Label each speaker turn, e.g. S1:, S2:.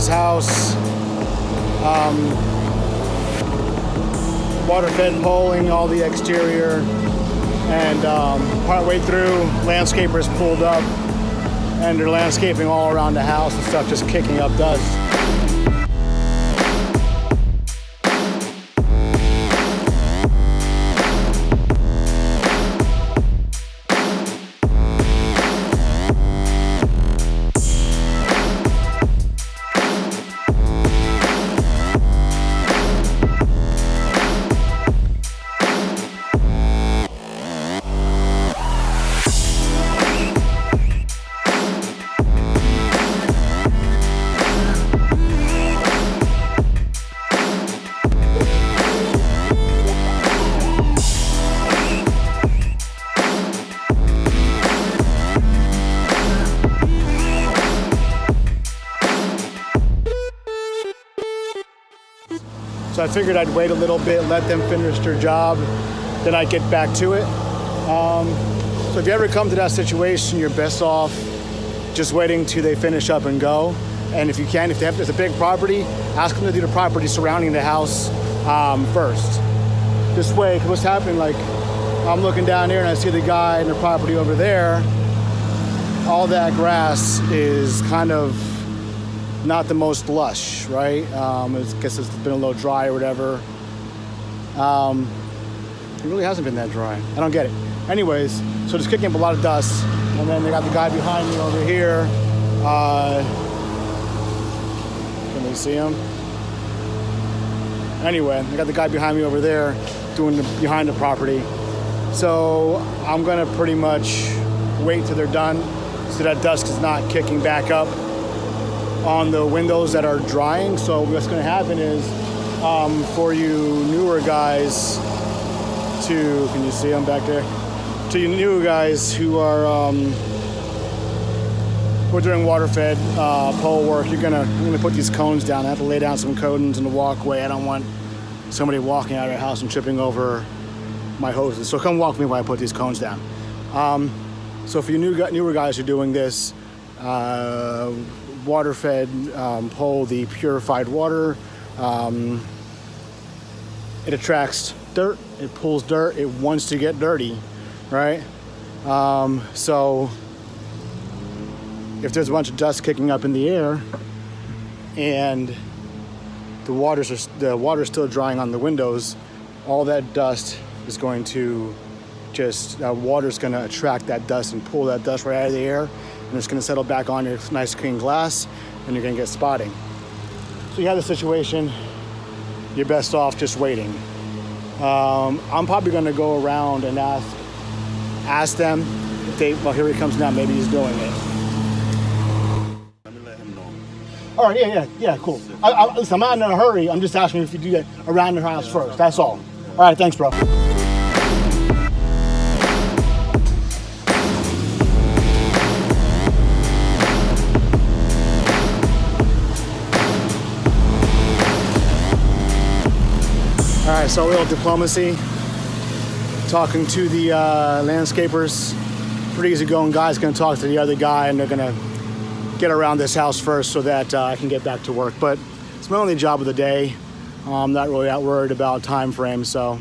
S1: this house. Water fed poling all the exterior, and partway through, landscapers pulled up and they're landscaping all around the house and stuff, just kicking up dust. So I figured I'd wait a little bit, let them finish their job, then I'd get back to it. So if you ever come to that situation, you're best off just waiting till they finish up and go. And if you can, if it's a big property, ask them to do the property surrounding the house first. This way, 'cause what's happening, like, I'm looking down here and I see the guy in the property over there. All that grass is kind of not the most lush, right? I guess it's been a little dry or whatever. It really hasn't been that dry. I don't get it. Anyways, so just kicking up a lot of dust. And then they got the guy behind me over here. Can we see him? Anyway, they got the guy behind me over there doing behind the property. So I'm gonna pretty much wait till they're done so that dust is not kicking back up on the windows that are drying. So what's gonna happen is, for you newer guys can you see them back there? To you new guys who are we're doing water fed pole work, I'm gonna put these cones down. I have to lay down some cones in the walkway. I don't want somebody walking out of their house and tripping over my hoses. So come walk with me while I put these cones down. So for you newer guys who are doing this, water fed pole, the purified water, it attracts dirt, it pulls dirt, it wants to get dirty, right? So if there's a bunch of dust kicking up in the air and the water's still drying on the windows, all that dust is going to water's going to attract that dust and pull that dust right out of the air, and it's going to settle back on your nice clean glass, and you're going to get spotting. So you have the situation, you're best off just waiting. I'm probably going to go around and ask them if well, here he comes now, maybe he's doing it.
S2: Let me let him know.
S1: All right, yeah, cool. Listen, I'm not in a hurry. I'm just asking if you do that around the house first. That's all. All right, thanks, bro. All right, so a little diplomacy. Talking to the landscapers. Pretty easy going guy's gonna talk to the other guy, and they're gonna get around this house first so that I can get back to work. But it's my only job of the day. I'm not really that worried about time frame, so